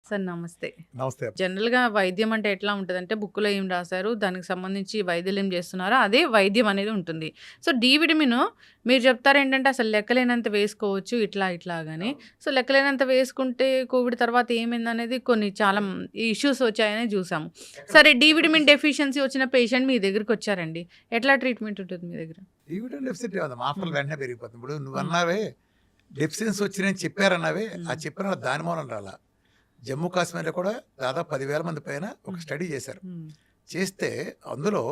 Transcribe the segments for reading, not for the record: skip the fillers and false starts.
Sir నమస్తే. నమస్తే. జనరల్‌గా వైద్యం అంటే ఎట్లా ఉంటదంటే బుక్‌లో ఏం రాసారు, దానికి సంబంధించి వైద్యులు ఏం చేస్తున్నారో అదే వైద్యం అనేది ఉంటుంది. సో, డి విటమిన్ మీరు చెప్తారేంటంటే అసలు లెక్కలేనంత వేసుకోవచ్చు ఇట్లా గాని. సో, లెక్కలేనంత వేసుకుంటే కోవిడ్ తర్వాత ఏమైందనేది కొన్ని చాలా ఇష్యూస్ వచ్చాయని చూసాము. సరే, డి విటమిన్ డెఫిషియన్సీ వచ్చిన పేషెంట్ మీ దగ్గరికొచ్చారండి. ఎట్లా ట్రీట్మెంట్ ఉంటుంది మీ దగ్గర? ఈ విటమిన్ డెఫిసిట్ కాదు, మాత్రలు హ్మ్. వెంటనే పెరిగిపోతుంది. ఇప్పుడు నువ్వు హ్మ్. అన్నావే డెఫిషియన్సీ వచ్చినాయని చెప్పారన్నావే, ఆ హ్మ్. చెప్పిన దాని మూలం రాలా. జమ్మూ కాశ్మీర్లో కూడా దాదాపు 10,000 మంది పైన ఒక హ్మ్. స్టడీ చేశారు. హ్మ్. చేస్తే అందులో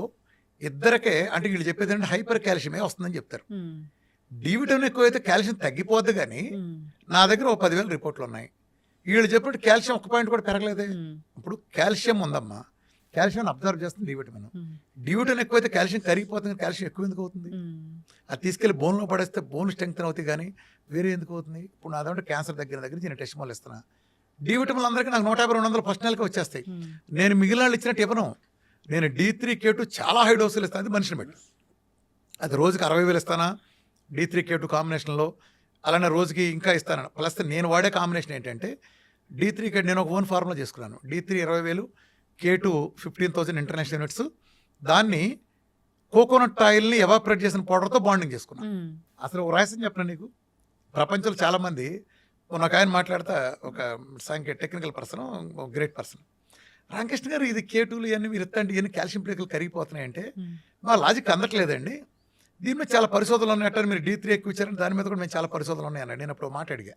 ఇద్దరికే, అంటే వీళ్ళు చెప్పేది అంటే హైపర్ కాల్షియమే వస్తుందని చెప్తారు. హ్మ్. డి విటమిన్ ఎక్కువైతే కాల్షియం తగ్గిపోద్ది, కానీ హ్మ్. నా దగ్గర ఒక 10,000 రిపోర్ట్లు ఉన్నాయి. వీళ్ళు చెప్పినట్టు కాల్షియం ఒక పాయింట్ కూడా పెరగలేదే. హ్మ్. ఇప్పుడు కాల్షియం ఉందమ్మా, కాల్షియం అబ్జర్వ్ చేస్తుంది డి విటమిన్. హ్మ్. డి విటమిన్ ఎక్కువైతే కాల్షియం కరిగిపోతుంది, కాల్షియం ఎక్కువ ఎందుకు అవుతుంది? హ్మ్. అది తీసుకెళ్లి బోన్లో పడేస్తే బోన్ స్ట్రెంగ్త్ అవుతాయి, కానీ వేరే ఎందుకు అవుతుంది? ఇప్పుడు నాదంటే క్యాన్సర్ దగ్గర నేను టెస్ట్ మాల్ ఇస్తున్నా. డి విటమిన్ అందరికీ నాకు 150-200 ఫస్ట్ నెలకి వచ్చేస్తాయి. హ్మ్. నేను మిగిలిన వాళ్ళు ఇచ్చినట్టు ఇవ్వను. నేను D3K2 చాలా హై డోసులు ఇస్తాను, అది మనిషిని బట్టి. అది రోజుకి 60,000 ఇస్తానా D3K2 కాంబినేషన్లో, అలానే రోజుకి ఇంకా ఇస్తాను. ప్లస్ నేను వాడే కాంబినేషన్ ఏంటంటే D3K, నేను ఒక ఓన్ ఫార్ములా చేసుకున్నాను. D3 20,000, K2 15,000 international units. దాన్ని కోకోనట్ ఆయిల్ని ఎవాపరేట్ చేసిన పౌడర్తో బాండింగ్ చేసుకున్నాను. హ్మ్. అసలు ఒక రహస్యం చెప్పిన నీకు, ప్రపంచంలో చాలామంది, ఒక ఆయన మాట్లాడతా, ఒక టెక్నికల్ పర్సన్, ఒక గ్రేట్ పర్సన్, రామకృష్ణ గారు ఇది K2లు ఇవన్నీ మీరు ఇస్తండి, ఇవన్నీ కాల్షియం ప్లేకులు కరిగిపోతున్నాయంటే హ్మ్. మా లాజిక్ అందట్లేదండి, దీని మీద చాలా పరిశోధనలు ఉన్నాయంటే, మీరు D3 ఎక్కువ ఇచ్చారని దాని మీద కూడా మేము చాలా పరిశోధనలు ఉన్నాయన్నాడు. నేను అప్పుడు మాట అడిగా.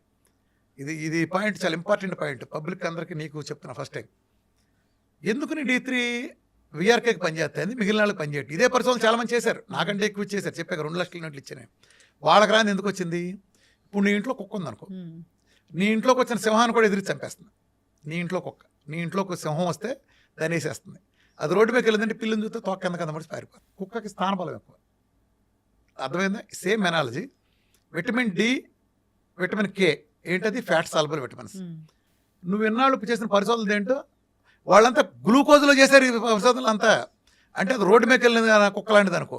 ఇది పాయింట్ చాలా ఇంపార్టెంట్ పాయింట్, పబ్లిక్ అందరికీ నీకు చెప్తున్నా ఫస్ట్ టైం. ఎందుకు నీ D3 విఆర్కేకి పనిచేస్తుంది, మిగిలిన వాళ్ళకి పనిచేయట్టు? ఇదే పరిశోధన చాలా మంది చేశారు, నాకంటే ఎక్కువ ఇచ్చేసారు. చెప్పాక 2 లక్షల యూనిట్లు ఇచ్చాను. వాళ్ళకి రాని ఎందుకు వచ్చింది? ఇప్పుడు నీ ఇంట్లో కుక్క ఉందనుకో, హ్మ్. నీ ఇంట్లోకి వచ్చిన సింహాన్ని కూడా ఎదిరి చంపేస్తుంది. నీ ఇంట్లో కుక్క, నీ ఇంట్లోకి సింహం వస్తే దాన్ని వేసేస్తుంది. అది రోడ్డు మీదకి వెళ్ళిందంటే పిల్లని చూస్తే తోక కింద కింద పడి పారిపోతుంది. కుక్కకి స్థానబలం ఎక్కువ. అర్థమైందా? Same analogy. Vitamin D, vitamin K ఏంటది? Fat soluble vitamins. హ్మ్. నువ్వు ఎన్నాళ్ళు చేసిన పరిశోధనలు ఏంటో వాళ్ళంతా గ్లూకోజ్లో చేశారు ఈ పరిశోధనలు అంతా. అంటే అది రోడ్డు మీదకి వెళ్ళిన కుక్క లాంటిది అనుకో.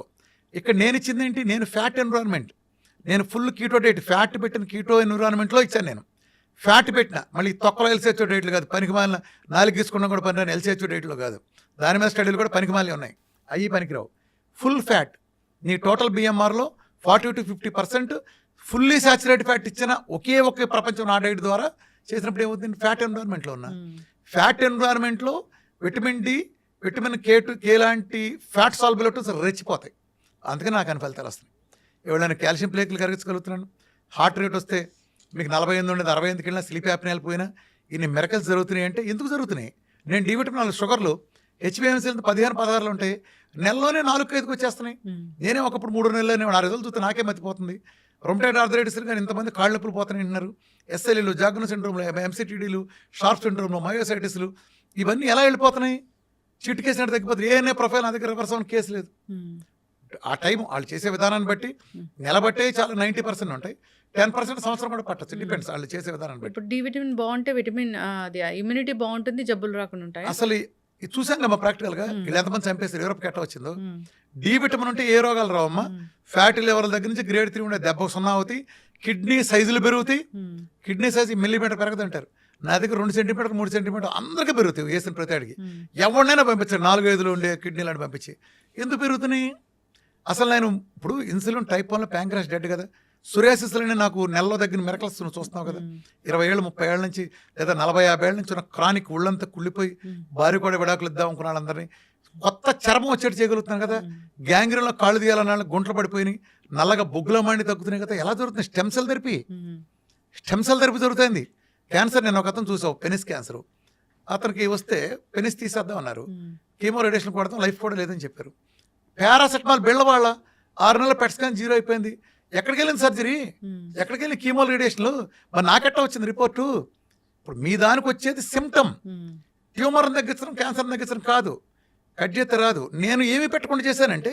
ఇక్కడ నేను ఇచ్చింది ఏంటి? నేను ఫ్యాట్ ఎన్విరాన్మెంట్, నేను ఫుల్ కీటో డైట్, ఫ్యాట్ పెట్టిన కీటో ఎన్విరాన్మెంట్లో ఇచ్చాను. నేను ఫ్యాట్ పెట్టిన, మళ్ళీ తొక్కలో ఎల్సిహెచ్ఓ డైట్లు కాదు, పనికి మాలిన 4 తీసుకున్నా కూడా పని రాని ఎల్సిహెచ్ఓ డైట్లో కాదు. దాని మీద స్టడీలు కూడా పనికి మాలి ఉన్నాయి, అవి పనికిరావు. ఫుల్ ఫ్యాట్, నీ టోటల్ బిఎంఆర్లో 40-50% ఫుల్లీ సాచురేటెడ్ ఫ్యాట్ ఇచ్చిన ఒకే ప్రపంచం నా డైట్ ద్వారా చేసినప్పుడు ఏమవుతుంది? ఫ్యాట్ ఎన్విరాన్మెంట్లో ఉన్నా. ఫ్యాట్ ఎన్విరాన్మెంట్లో విటమిన్ డి, విటమిన్ కే లాంటి ఫ్యాట్ సాల్బులేటర్స్ రెచ్చిపోతాయి. అందుకని నాకు అని ఫలితాలు వస్తున్నాయి. ఎవరైనా కాల్షియం ప్లేకులు కరిగించగలుగుతున్నాను. హార్ట్ రేట్ వస్తే మీకు 48 ఉండేది 68కి వెళ్ళినా, స్లీప్ యాప్నియాలు పోయినా, ఇన్ని మిరకల్స్ జరుగుతున్నాయి. అంటే ఎందుకు జరుగుతున్నాయి? నేను డి విటమిన్ షుగర్లు HbA1c 15-16 ఉంటాయి, నెలలోనే 4-5కి వచ్చేస్తున్నాయి. నేనే ఒకప్పుడు 3 నెలలోనే ఆ రిజల్ట్ చూస్తే నాకే మతిపోతుంది. రొమటైడ్ ఆర్థరైటిస్ కానీ ఇంతమంది కాళ్ళు నొప్పులు పోతున్నాయి అంటున్నారు. SLEలు, జాగ్రత్త సిండ్రోమ్లు, MCTDలు, షార్ప్ సిండ్రోమ్లు, మయోసైటిస్లు, ఇవన్నీ ఎలా వెళ్ళిపోతున్నాయి? చిటికేసినట్టు తగ్గిపోతుంది. ఏ ప్రొఫైల్ నా దగ్గర రివర్స్ అవ్వని కేసు లేదు. ఆ టైం వాళ్ళు చేసే విధానాన్ని బట్టి నిలబట్టే చాలా 90% ఉంటాయి, 10% సంవత్సరం కూడా పట్టచ్చు. డిపెండ్స్ వాళ్ళు చేసే విధానాన్ని బట్టి. ఇప్పుడు డి విటమిన్ బాగుంటే విటమిన్ అది ఇమ్యూనిటీ బాగుంటుంది, జబ్బులు రాకుండా ఉంటాయి. అసలు ఇది చూసాం కదా ప్రాక్టికల్గా, వీళ్ళు ఎంతమంది చంపేస్తారు, యూరోప్కి ఎట్లా వచ్చిందో. హ్మ్. డి విటమిన్ ఉంటే ఏ రోగాలు రావమ్మా? హ్మ్. ఫ్యాటీ లెవెల్ దగ్గర నుంచి గ్రేడ్ 3 ఉండే దెబ్బ 0 అవుతాయి, కిడ్నీ సైజులు పెరుగుతాయి. హ్మ్. కిడ్నీ సైజు మిల్లీమీటర్ పెరగదంటారు, నా దగ్గర 2 సెంటీమీటర్ 3 సెంటీమీటర్ అందరికీ పెరుగుతాయి వేసిన ప్రతి అడిగి. ఎవరినైనా పంపించారు 4-5 ఉండే కిడ్నీలను పంపించి. ఎందుకు పెరుగుతున్నాయి? అసలు నేను ఇప్పుడు ఇన్సులిన్ టైప్ 1లో ప్యాంక్రాస్ డెడ్ కదా, సురేసిస్లని నాకు నెలలో దగ్గర మిరకల్స్ చూస్తున్నావు కదా. 20 ఏళ్ళు 30 ఏళ్ళ నుంచి లేదా 40-50 ఏళ్ళ నుంచి ఉన్న క్రానిక్ ఒళ్ళంతా కుళ్ళిపోయి భార్య కూడా విడాకులు ఇద్దాం అనుకున్న వాళ్ళందరినీ కొత్త చర్మం వచ్చేట్టు చేయగలుగుతున్నాను కదా. గ్యాంగ్రీన్లో కాళ్ళు తీయాలన్న గుంటలు పడిపోయినాయి, నల్లగా బొగ్గుల మాండి తగ్గుతున్నాయి కదా. ఎలా జరుగుతుంది? స్టెమ్ సెల్ థెరపీ జరుగుతుంది. క్యాన్సర్ నేను ఒక అతను చూసావు, పెనిస్ క్యాన్సర్. అతనికి వస్తే పెనిస్ తీసేద్దాం అన్నారు, కీమో రేడియేషన్ కొడతాం, లైఫ్ కూడా లేదని చెప్పారు. పారాసెటమాల్ బిళ్ళవాళ్ళ 6 నెలల పెట్ స్కాన్ 0 అయిపోయింది. ఎక్కడికి వెళ్ళింది సర్జరీ? ఎక్కడికి వెళ్ళి కీమో రేడియేషన్లు? మరి నాకెట్టా వచ్చింది రిపోర్టు? ఇప్పుడు మీ దానికి వచ్చేది సిమ్టమ్, ట్యూమర్ని తగ్గించడం, క్యాన్సర్ని తగ్గించడం కాదు, కట్ చేస్తే రాదు. నేను ఏమి పెట్టకుండా చేశానంటే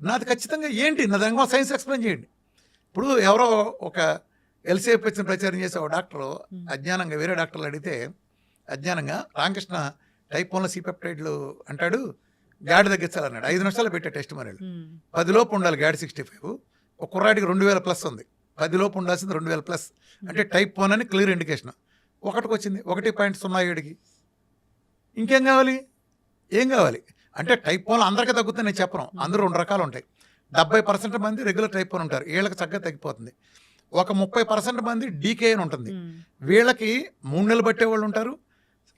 నాది ఖచ్చితంగా ఏంటి, నా దాని సైన్స్ ఎక్స్ప్లెయిన్ చేయండి. ఇప్పుడు ఎవరో ఒక ఎల్సీఎఫ్ వచ్చిన ప్రచారం చేసే ఒక డాక్టరు అజ్ఞానంగా వేరే డాక్టర్లు అడిగితే అజ్ఞానంగా రామకృష్ణ టైప్ 1లో C-పెప్టైడ్లు అంటాడు, గాడి తగ్గించాలన్నాడు. 5 నిమిషాలు పెట్టే టెస్ట్ మరి 10 లోపు ఉండాలి గాడి 65. ఒక కుర్రాడికి 2000+ ఉంది, 10 లోపు ఉండాల్సింది 2000+. అంటే టైప్ 1 అని క్లియర్ ఇండికేషన్. ఒకటికి వచ్చింది 1.07కి. ఇంకేం కావాలి? ఏం కావాలి అంటే టైప్ 1 అందరికీ తగ్గుతుంది నేను చెప్పను. అందరూ 2 రకాలు ఉంటాయి. 70% మంది రెగ్యులర్ టైప్ 1 ఉంటారు, వీళ్ళకి చక్కగా తగ్గిపోతుంది. ఒక 30% మంది డీకే అని ఉంటుంది, వీళ్ళకి 3 నెలలు పట్టేవాళ్ళు ఉంటారు,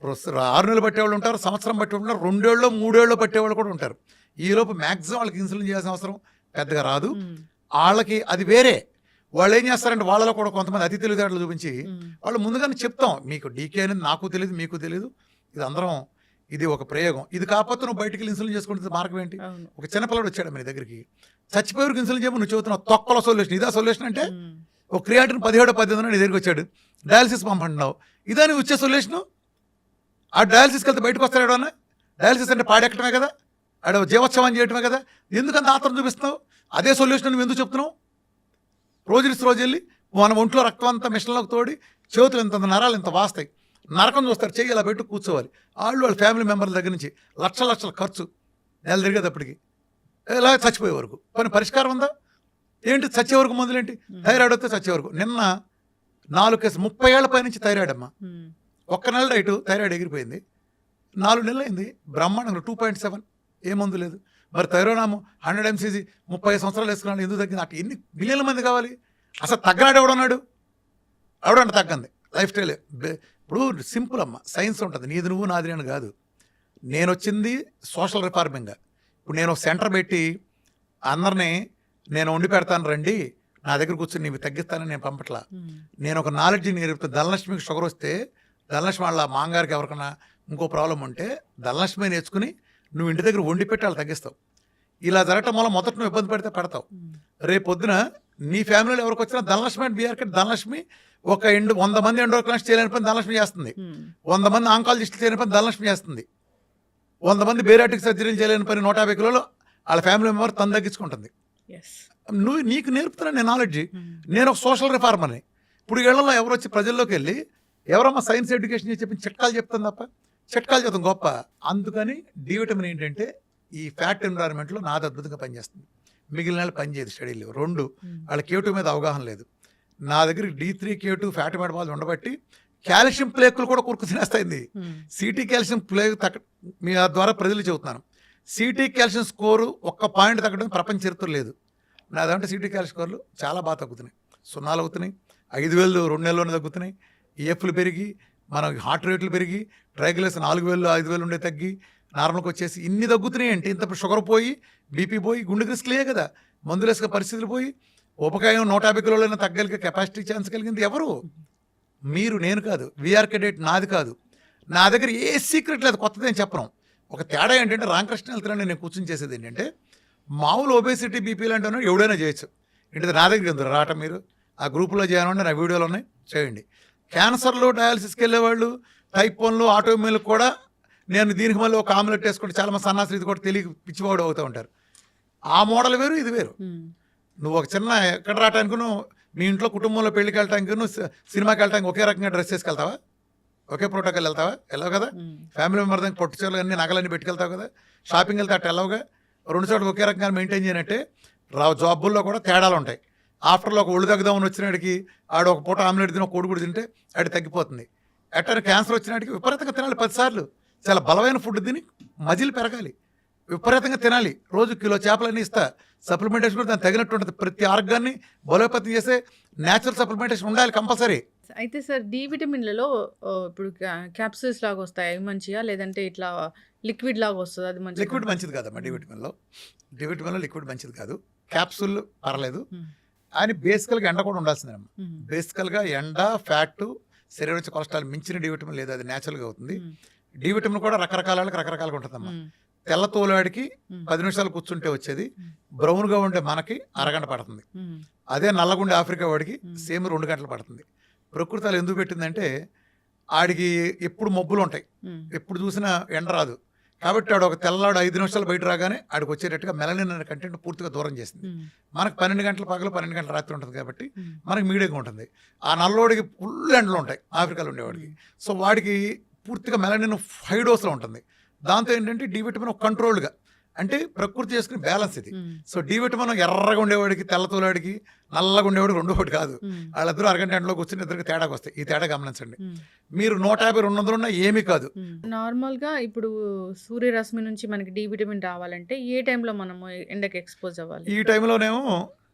6 నెలలు పట్టేవాళ్ళు ఉంటారు, సంవత్సరం పట్టేవాళ్ళు ఉంటారు, 2 ఏళ్ళు 3 ఏళ్ళు పట్టేవాళ్ళు కూడా ఉంటారు. ఈలోపు మ్యాక్సిమం వాళ్ళకి ఇన్సులిన్ చేయాల్సిన అవసరం పెద్దగా రాదు. వాళ్ళకి అది వేరే. వాళ్ళు ఏం చేస్తారంటే వాళ్ళలో కూడా కొంతమంది అతి తెలివితేటలు చూపించి వాళ్ళు ముందుగానే చెప్తాం, మీకు డీకే అనేది నాకు తెలియదు మీకు తెలియదు, ఇది అందరం ఇది ఒక ప్రయోగం, ఇది కాకపోతే నువ్వు బయటికి ఇన్సులిన్ చేసుకుంటే మార్గం ఏంటి? ఒక చిన్నపిల్లడు వచ్చాడు మీ దగ్గరికి, చచ్చిపోయేవరకు ఇన్సులిన్ చేయమని నువ్వు చెబుతున్నావు, తొక్కల సొల్యూషన్ ఇదా సొల్యూషన్ అంటే? ఒక క్రియాటిన్ 17-18 నీ దగ్గరికి వచ్చాడు, డయాలసిస్ పంపంటున్నావు, ఇదా నువ్వు వచ్చే సొల్యూషను? ఆ డయాలసిస్కి వెళ్తే బయటకు వస్తాడు ఎవడన్నా? డయాలసిస్ అంటే పాడెక్కడమే కదా, ఆడ జీవోత్సవం చేయటమే కదా, ఎందుకంత ఆత్రం చూపిస్తున్నావు? అదే సొల్యూషన్ నువ్వు ఎందుకు చెప్తున్నావు? రోజు వెళ్ళి మన ఒంట్లో రక్తం అంతా మిషన్లోకి తోడి చేతులు ఇంత నరాలు ఇంత వాస్తాయి, నరకం చూస్తారు, చెయ్యి ఇలా పెట్టు కూర్చోవాలి. వాళ్ళ ఫ్యామిలీ మెంబర్ల దగ్గర నుంచి లక్షల ఖర్చు నెల తిరిగేటప్పటికి, ఇలా చచ్చిపోయే వరకు. కొన్ని పరిష్కారం ఉందా? ఏంటి చచ్చే వరకు మందులేంటి? థైరాయిడ్ వస్తే చచ్చే వరకు. నిన్న 4 కేసులు 30 ఏళ్ల పై నుంచి థైరాయిడ్ అమ్మ, ఒక్క నెల డైట్ థైరాయిడ్ ఎగిరిపోయింది. 4 నెలలు అయింది బ్రహ్మాండంగా 2.7, ఏ మందు లేదు. మరి థైరోనాము 100 mcg 30 సంవత్సరాలు వేసుకున్నాడు, ఎందుకు తగ్గింది? అటు ఎన్ని మిలియన్ల మంది కావాలి? అసలు తగ్గనాడు ఎవడన్నాడు? ఎవడంటే తగ్గంది లైఫ్ స్టైల్. ఇప్పుడు సింపుల్ అమ్మ, సైన్స్ ఉంటుంది, నీది నువ్వు నాది నేను కాదు. నేను వచ్చింది సోషల్ రిఫార్మింగ్గా. ఇప్పుడు నేను సెంటర్ పెట్టి అందరినీ నేను వండి పెడతాను రండి నా దగ్గర కూర్చొని నీవి తగ్గిస్తానని నేను పంపట్లా. నేను ఒక నాలెడ్జ్ నేర్పుతాను. ధనలక్ష్మికి షుగర్ వస్తే ధనలక్ష్మి వాళ్ళ మాంగారికి ఎవరికైనా ఇంకో ప్రాబ్లం ఉంటే ధనలక్ష్మి నేర్చుకుని నువ్వు ఇంటి దగ్గర వండి పెట్టి వాళ్ళు తగ్గిస్తావు. ఇలా జరగటం వల్ల మొదట నువ్వు ఇబ్బంది పెడితే పెడతావు. రేపు పొద్దున నీ ఫ్యామిలీలో ఎవరికి వచ్చినా ధనలక్ష్మి అండ్ బీఆర్కే ధనలక్ష్మి ఒక 100 మంది ఎండోక్రైనిస్ట్ చేయలేని పని ధనలక్ష్మి చేస్తుంది, 100 మంది ఆంకాలజిస్టులు చేయలేని పని ధనలక్ష్మి చేస్తుంది, 100 మంది బేరాటిక్ సర్జరీలు చేయలేని పని 150 కిలోలు వాళ్ళ ఫ్యామిలీ మెంబర్ తను తగ్గించుకుంటుంది. నీకు నేర్పుతున్నా నేను నాలెడ్జ్. నేను ఒక సోషల్ రిఫార్మర్ని. ఇప్పుడు ఇళ్లలో ఎవరు వచ్చి ప్రజల్లోకి వెళ్ళి ఎవరమ్మా సైన్స్ ఎడ్యుకేషన్ చెప్పి చిట్కాలు చెప్తాను తప్ప, చిట్కాలు చెప్తాం గొప్ప. అందుకని డి విటమిన్ ఏంటంటే ఈ ఫ్యాట్ ఎన్విరాన్మెంట్లో నాది అద్భుతంగా పనిచేస్తుంది, మిగిలిన వాళ్ళు పనిచేయదు. స్టడీలు 2 వాళ్ళ K2 మీద అవగాహన లేదు. నా దగ్గర D3 K2 ఫ్యాట్ మెటబాలిజం ఉండబట్టి కాల్షియం ప్లేకులు కూడా కురుకు తినేస్తాయింది. సిటీ కాల్షియం ప్లేక్ మీ ద్వారా ప్రజలు చెబుతున్నాను, సిటీ కాల్షియం స్కోరు 1 పాయింట్ తగ్గడం ప్రపంచ చరిత్ర లేదు. నాదంటే సిటీ కాల్షియం స్కోర్లు చాలా బాగా తగ్గుతున్నాయి, 0 అవుతున్నాయి, 5,000 2 నెలల్లోనే తగ్గుతున్నాయి. ఏఫ్లు పెరిగి మన హార్ట్ రేట్లు పెరిగి ట్రైగ్లైస్ 4,000 5,000 ఉండే తగ్గి నార్మల్కి వచ్చేసి ఇన్ని తగ్గుతున్నాయి అంటే ఇంత షుగర్ పోయి బీపీ పోయి గుండెకి రిస్క్లే కదా, మందులు వేసుక పరిస్థితులు పోయి ఉపకాయం 150 కిలోలైనా తగ్గలిగే కెపాసిటీ ఛాన్స్ కలిగింది ఎవరు? మీరు, నేను కాదు. వీఆర్కే డేట్ నాది కాదు. నా దగ్గర ఏ సీక్రెట్ లేదు, కొత్తది నేను చెప్పను. ఒక తేడా ఏంటంటే రామకృష్ణ వెళ్తున్నాను నేను కూర్చొని చేసేది ఏంటంటే మామూలు ఒబేసిటీ బీపీ లాంటి ఎవడైనా చేయొచ్చు. ఏంటి నా దగ్గర ఎందుకు రావటం? మీరు ఆ గ్రూపులో చేయాలంటే నా వీడియోలు ఉన్నాయి, చేయండి. క్యాన్సర్లో డయాలసిస్కి వెళ్ళేవాళ్ళు, టైప్ 1లో ఆటోమేలకు కూడా నేను దీనికి మళ్ళీ ఒక ఆమ్లెట్ వేసుకుంటే చాలా మంది సన్నాసి ఇది కూడా తెలియ పిచ్చివాడు అవుతూ ఉంటారు. ఆ మోడల్ వేరు, ఇది వేరు. నువ్వు ఒక చిన్న ఎక్కడ రావటానికి నువ్వు మీ ఇంట్లో కుటుంబంలో పెళ్ళికి వెళ్ళటానికి నువ్వు సినిమాకి వెళ్ళటానికి ఒకే రకంగా డ్రెస్ వేసుకెళ్తావా? ఒకే ప్రోటోకాల్ వెళ్తావా? వెళ్ళవు కదా. ఫ్యామిలీ మెంబర్ దగ్గర పొట్టు చీరలు అన్ని నగలన్నీ పెట్టుకెళ్తావు కదా. షాపింగ్ వెళ్తే అట్ట వెళ్ళవుగా. 2 చోట్ల ఒకే రకంగా మెయింటైన్ చేయనట్టే జాబుల్లో కూడా తేడాలు ఉంటాయి. ఆఫ్టర్లో ఒక ఒళ్ళు తగ్గుదామని వచ్చినాడికి ఆడు ఒక పూట ఆమ్లెట్ తిని ఒక కోడి తింటే ఆడి తగ్గిపోతుంది. ఎట్ట క్యాన్సర్ వచ్చినాడికి విపరీతంగా తినాలి 10 సార్లు, చాలా బలమైన ఫుడ్ తిని మజిల్ పెరగాలి, విపరీతంగా తినాలి. రోజు కిలో చేపలన్నీ ఇస్తా. సప్లిమెంటేషన్ కూడా దానికి తగినట్టు ఉంటుంది. ప్రతి ఆర్గాన్ని బలోపేతం చేసే న్యాచురల్ సప్లిమెంటేషన్ ఉండాలి కంపల్సరీ. అయితే సార్ డి విటమిన్లలో ఇప్పుడు క్యాప్సూల్స్ లాగా వస్తాయి, అవి మంచిగా? లేదంటే ఇట్లా లిక్విడ్ లాగా వస్తుంది, అది మంచి? లిక్విడ్ మంచిది కాదమ్మా. డి విటమిన్లో లిక్విడ్ మంచిది కాదు, క్యాప్సూల్ పర్లేదు. అని బేసికల్గా ఎండ కూడా ఉండాల్సిందేనమ్మా. బేసికల్గా ఎండ, ఫ్యాట్, శరీరం నుంచి కొలెస్ట్రాల్ మించిన డి విటమిన్ లేదు, అది న్యాచురల్గా అవుతుంది. డి విటమిన్ కూడా రకరకాల వాళ్ళకి రకరకాలుగా ఉంటుందమ్మా. తెల్ల తోలాడికి 10 నిమిషాలు కూర్చుంటే వచ్చేది, బ్రౌన్గా ఉండే మనకి అరగంట పడుతుంది. అదే నల్లగుండే ఆఫ్రికా వాడికి సేమ్ 2 గంటలు పడుతుంది. ప్రకృతి అలా ఎందుకు పెట్టిందంటే ఆడికి ఎప్పుడు మబ్బులు ఉంటాయి, ఎప్పుడు చూసినా ఎండ రాదు. కాబట్టి ఆడు ఒక తెల్లవాడు 5 నిమిషాలు బయట రాగానే ఆడికి వచ్చేటట్టుగా మెలనిన్ అనే కంటెంట్ పూర్తిగా దూరం చేసింది. మనకు 12 గంటల పగలు 12 గంటల రాత్రి ఉంటుంది కాబట్టి మనకి మీడియంగా ఉంటుంది. ఆ నల్లోడికి ఫుల్ ఎండలు ఉంటాయి ఆఫ్రికాలో ఉండేవాడికి. సో వాడికి పూర్తిగా మెలనిన్ 5 డోసులో ఉంటుంది. దాంతో ఏంటంటే డి విటమిన్ ఒక కంట్రోల్డ్గా అంటే ప్రకృతి చేసుకునే బ్యాలెన్స్ ఇది. సో డి విటమిన్ ఎర్రగా ఉండేవాడికి తెల్లతోలాడికి నల్లగా ఉండేవాడికి రెండు ఒకటి కాదు. వాళ్ళిద్దరూ అరగంట ఎండలో కూర్చొని ఇద్దరికి తేడాకి వస్తాయి. ఈ తేడా గమనించండి. మీరు 150 200 ఉన్నా ఏమీ కాదు. నార్మల్గా ఇప్పుడు సూర్యరశ్మి నుంచి మనకి డి విటమిన్ రావాలంటే ఏ టైంలో మనము ఎండకి ఎక్స్పోజ్ అవ్వాలి? ఈ టైంలోనేమో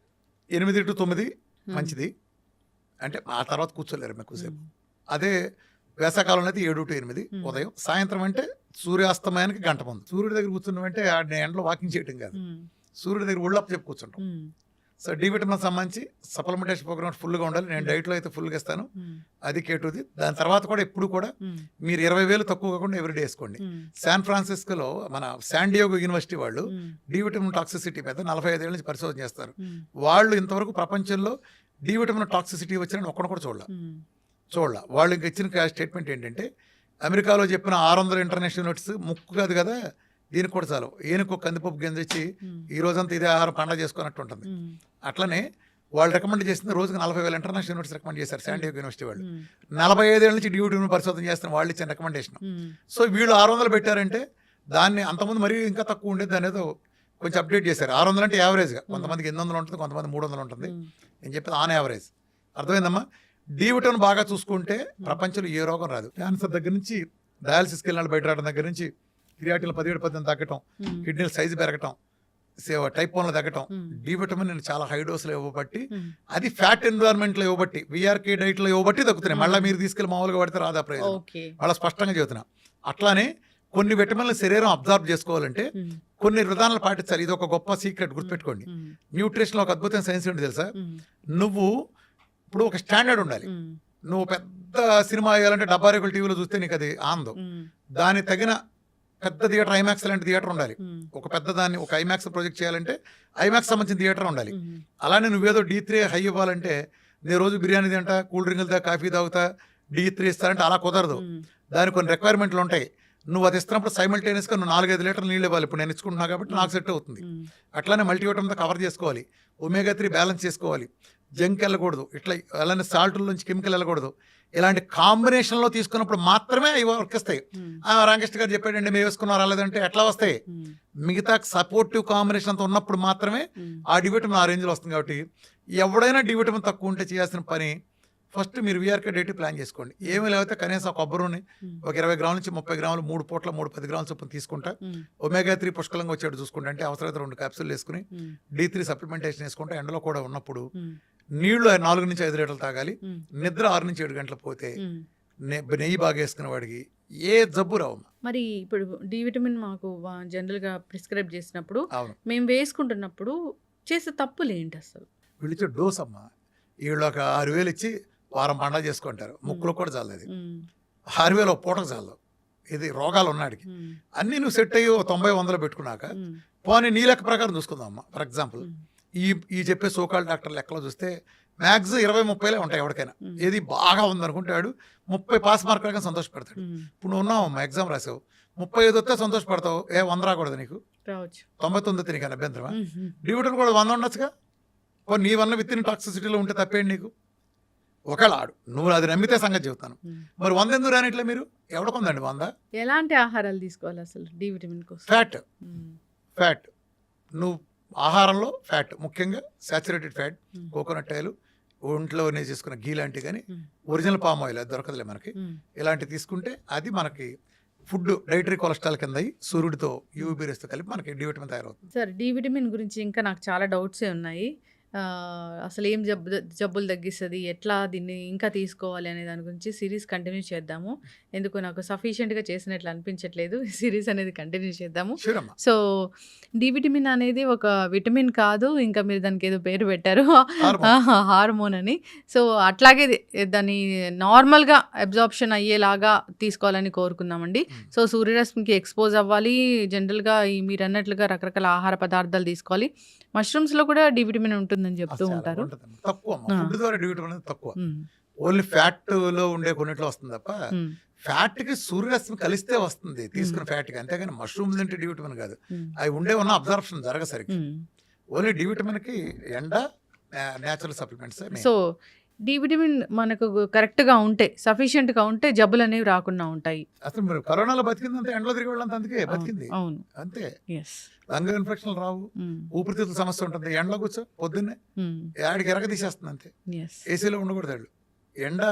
8 to 9 మంచిది. అంటే ఆ తర్వాత కూర్చోలేరు ఎక్కువసేపు. అదే వేసవకాలంలో అయితే 7 to 8 ఉదయం. సాయంత్రం అంటే సూర్యాస్తమయానికి గంట ముందు. సూర్యుడి దగ్గర కూర్చున్నామంటే ఆ ఎండలో వాకింగ్ చేయడం కాదు, సూర్యుడి దగ్గర ఒళ్ళప్ప చెప్పి కూర్చుంటాం. సో డి విటమిన్ సంబంధించి సప్లిమెంటేషన్ ప్రోగ్రామ్ ఫుల్గా ఉండాలి. నేను డైట్లో అయితే ఫుల్గా ఇస్తాను, అది కేటుది. దాని తర్వాత కూడా ఎప్పుడు కూడా మీరు 20,000 తక్కువ కాకుండా ఎవ్రీడే వేసుకోండి. శాన్ ఫ్రాన్సిస్కోలో మన శాన్ డియోగో యూనివర్సిటీ వాళ్ళు డి విటమిన్ టాక్సిసిటీ మీద 45 ఏళ్ళ నుంచి పరిశోధన చేస్తారు. వాళ్ళు ఇంతవరకు ప్రపంచంలో డి విటమిన్ టాక్సిసిటీ వచ్చిన ఒక్కడు కూడా చూడాల. వాళ్ళు ఇంకా ఇచ్చిన స్టేట్మెంట్ ఏంటంటే, అమెరికాలో చెప్పిన 600 ఇంటర్నేషనల్ యూనిట్స్ ముక్కు కాదు కదా, దీనికి కూడా చాలు. ఏనుకో కందిపప్పు గింజ ఇచ్చి ఈ రోజంతా ఇదే ఆహారం పండగ చేసుకున్నట్టు ఉంటుంది. అట్లనే వాళ్ళు రికమెండ్ చేసింది రోజుకి 40,000 ఇంటర్నేషనల్ యూనిట్స్ రికమెండ్ చేశారు శాన్ డియోగో యూనివర్సిటీ వాళ్ళు. 45 ఏళ్ళ నుంచి డి విటమిన్ పరిశోధన చేస్తున్న వాళ్ళు ఇచ్చిన రికమెండేషన్. సో వీళ్ళు 600 పెట్టారంటే దాన్ని అంతకుముందు మరీ ఇంకా తక్కువ ఉండేది, దాని ఏదో కొంచెం అప్డేట్ చేశారు. 600 అంటే యావరేజ్గా, కొంతమందికి 800 ఉంటుంది, కొంతమంది 300 ఉంటుంది. నేను చెప్పేది ఆన్ యావరేజ్. అర్థమైందమ్మా? డి విటమిన్ బాగా చూసుకుంటే ప్రపంచంలో ఏ రోగం రాదు. క్యాన్సర్ దగ్గర నుంచి, డయాలసిస్కి వెళ్ళిన బయట రావడం దగ్గర నుంచి, క్రియాటిన్ 17% తగ్గటం, కిడ్నీల సైజు పెరగటం, టైప్ 1 తగ్గటం, డి విటమిన్ నేను చాలా హై డోస్లో ఇవ్వబట్టి, అది ఫ్యాట్ ఎన్విరాన్మెంట్లో ఇవ్వబట్టి, విఆర్కే డైట్లో ఇవ్వబట్టి తగ్గుతున్నాయి. మళ్ళీ మీరు తీసుకెళ్ళి మామూలుగా పడితే రాదా ప్రయోజనం? వాళ్ళ స్పష్టంగా చెబుతున్నా. అట్లానే కొన్ని విటమిన్లు శరీరం అబ్జర్వ్ చేసుకోవాలంటే కొన్ని విధానాలు పాటించాలి. ఇది ఒక గొప్ప సీక్రెట్, గుర్తుపెట్టుకోండి. న్యూట్రిషన్లో ఒక అద్భుతమైన సైన్స్ ఏంటి తెలుసా? నువ్వు ఇప్పుడు ఒక స్టాండర్డ్ ఉండాలి. నువ్వు పెద్ద సినిమా వేయాలంటే 70 టీవీలో చూస్తే నీకు అది ఆనందం. దానికి తగిన పెద్ద థియేటర్, ఐమాక్స్ లాంటి థియేటర్ ఉండాలి. ఒక పెద్ద దాన్ని ఒక ఐమాక్స్ ప్రాజెక్ట్ చేయాలంటే ఐమాక్స్ సంబంధించిన థియేటర్ ఉండాలి. అలానే నువ్వేదో D3 హై ఇవ్వాలంటే నేను రోజు బిర్యానీ తింటా, కూల్ డ్రింకులు తా, కాఫీ తాగుతా, D3 ఇస్తానంటే అలా కుదరదు. దానికి కొన్ని రిక్వైర్మెంట్లు ఉంటాయి. నువ్వు అది ఇస్తున్నప్పుడు సైమల్టేనియస్గా నువ్వు 4-5 లీటర్లు నీళ్ళు ఇవ్వాలి. ఇప్పుడు నేను ఇచ్చుకుంటున్నా కాబట్టి నాకు సెట్ అవుతుంది. అట్లానే మల్టీవిటమిన్తో కవర్ చేసుకోవాలి. ఒమేగా 3 బ్యాలెన్స్ చేసుకోవాలి. జంక్ వెళ్ళకూడదు. ఇట్లా అలానే సాల్టుల నుంచి కెమికల్ వెళ్ళకూడదు. ఇలాంటి కాంబినేషన్లో తీసుకున్నప్పుడు మాత్రమే అవి వర్కిస్తాయి. రామకృష్ణ గారు చెప్పాడండి మేము వేసుకున్నాం రాలేదంటే ఎట్లా వస్తాయి? మిగతా సపోర్టివ్ కాంబినేషన్ అంతా ఉన్నప్పుడు మాత్రమే ఆ డి విటమిన్ ఆ రేంజ్లో వస్తుంది. కాబట్టి ఎవడైనా డి విటమిన్ తక్కువ ఉంటే చేయాల్సిన పని, ఫస్ట్ మీరు విఆర్కే డైట్ ప్లాన్ చేసుకోండి. ఏమీ లేకపోతే కనీసం ఒక కొబ్బరిని ఒక 20 గ్రాముల నుంచి 30 గ్రాములు 3 పూట్ల 10 గ్రాముల చొప్పున తీసుకుంటా. ఒమేగా 3 పుష్కలంగా వచ్చేట్టు చూసుకుంటా. అంటే అవసరమైతే 2 క్యాప్సూల్ వేసుకుని D3 సప్లిమెంటేషన్ వేసుకుంటా. ఎండలో కూడా ఉన్నప్పుడు నీళ్లు 4 నుంచి 5 లీటర్లు తాగాలి. నిద్ర 6 నుంచి 7 గంటలు పోతే నెయ్యి బాగా వేసుకునే వాడికి ఏ జబ్బు రావు. మరి ఇప్పుడు డి విటమిన్ మాకు జనరల్గా ప్రిస్క్రైబ్ చేసినప్పుడు మేము వేసుకుంటున్నప్పుడు చేసే తప్పులు ఏంటి అసలు? వీళ్ళు ఇచ్చే డోస్ అమ్మా, వీళ్ళు ఒక 6,000 ఇచ్చి వారం పండగ చేసుకుంటారు. ముక్కులో కూడా చాలదు. 6,000 ఒక పూటకు చాలదు. ఇది రోగాలు ఉన్నాడికి. అన్నీ నువ్వు సెట్ అయ్యి 90-100 పెట్టుకున్నాక పోనీ నీ లెక్క ప్రకారం చూసుకుందాం అమ్మా. ఫర్ ఎగ్జాంపుల్ ఈ చెప్పే సోకాల్ డాక్టర్ లెక్కలో చూస్తే మ్యాక్స్ 20-30 ఉంటాయి ఎవరికైనా. ఏది బాగా ఉందనుకుంటాడు 30 పాస్ మార్కులుగా సంతోషపడతాడు. ఇప్పుడు నువ్వు ఉన్నావు అమ్మా, ఎగ్జామ్ రాసావు, 35 వస్తే సంతోషపడతావు. 100 రాకూడదు నీకు? 99 వస్తే నీకు అభ్యంతరమా? డి విటమిన్ కూడా 100 ఉండొచ్చుగా. నీ వల్ల విత్ ఇన్ టాక్సిసిటీలో ఉంటే తప్పేంటి నీకు? ఒకవేళ ఆడు నువ్వు అది నమ్మితే సంగతి చెబుతాను. మరి 100 ఎందుకు రానిట్లే? మీరు ఎవడకుందండి 100? ఎలాంటి ఆహారాలు తీసుకోవాలి అసలు డి విటమిన్ కోసం? ఫ్యాట్ నువ్వు ఆహారంలో ఫ్యాట్, ముఖ్యంగా సాచురేటెడ్ ఫ్యాట్, కోకోనట్ ఆయిల్, ఒంట్లో చేసుకున్న గీ లాంటివి, కానీ ఒరిజినల్ పామ్ ఆయిల్ అది దొరకదులే మనకి. ఇలాంటివి తీసుకుంటే అది మనకి ఫుడ్ డైటరీ కొలెస్ట్రాల్ కింద సూర్యుడితో యూవీ రేస్తో కలిపి మనకి డి విటమిన్ తయారవుతుంది. సార్, డి విటమిన్ గురించి ఇంకా నాకు చాలా డౌట్సే ఉన్నాయి. అసలు ఏం జబ్బులు తగ్గిస్తుంది, ఎట్లా దీన్ని ఇంకా తీసుకోవాలి అనే దాని గురించి సిరీస్ కంటిన్యూ చేద్దాము. ఎందుకు నాకు సఫిషియెంట్గా చేసినట్లు అనిపించట్లేదు. సిరీస్ అనేది కంటిన్యూ చేద్దాము. సో డి విటమిన్ అనేది ఒక విటమిన్ కాదు, ఇంకా మీరు దానికి ఏదో పేరు పెట్టారు, హార్మోన్ అని. సో అట్లాగే దాన్ని నార్మల్గా అబ్జార్ప్షన్ అయ్యేలాగా తీసుకోవాలని కోరుకున్నామండి. సో సూర్యరశ్మికి ఎక్స్పోజ్ అవ్వాలి. జనరల్గా మీరు అన్నట్లుగా రకరకాల ఆహార పదార్థాలు తీసుకోవాలి. మష్రూమ్స్లో కూడా డి విటమిన్ ఉంటుందని చెప్తూ ఉంటారు. తక్కువ ఫుడ్ ద్వారా డి విటమిన్ తక్కువ. ఓన్లీ ఫ్యాట్ లో ఉండే కొన్నిట్లో వస్తుంది తప్ప ఫ్యాట్ కి సూర్యరశ్మి కలిస్తే వస్తుంది తీసుకున్న ఫ్యాట్ కి. అంతేగాని మష్రూమ్స్ అంటే డి విటమిన్ కాదు. అవి ఉండే ఉన్న అబ్జర్ప్షన్ జరగసరికి. ఓన్లీ డి విటమిన్ కి ఎండ, natural supplements. So D vitamin మనకు కరెక్ట్‌గా ఉంటే, సఫిషియెంట్‌గా ఉంటే జబ్బులనేవి రాకుండా ఉంటాయి. అసలు మీరు కరోనాలో బతికిందంతా ఎండలో తిరిగే వాళ్ళంతా అందుకే అవును. బతికింది. అవును. అంతే. యెస్. లంగ్ ఇన్ఫెక్షన్‌లు రావు. హ్మ్. ఊపిరితిత్తుల సమస్య ఉంటుంది. ఎండలో కూర్చో పొద్దున్నే హ్మ్. యాడికి ఎరగదీసేస్తుంది అంతే. యెస్. ఏసీలో ఉండకూడదు ఆళ్ళు. ఎండ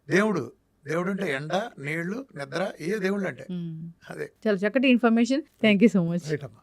దేవుడు. దేవుడంటే ఎండ, నీళ్లు, నిద్ర ఇయే దేవుళ్ళంటే. హ్మ్. అదే. చాలా చక్కటి information. Thank you so much. Right అమ్మా.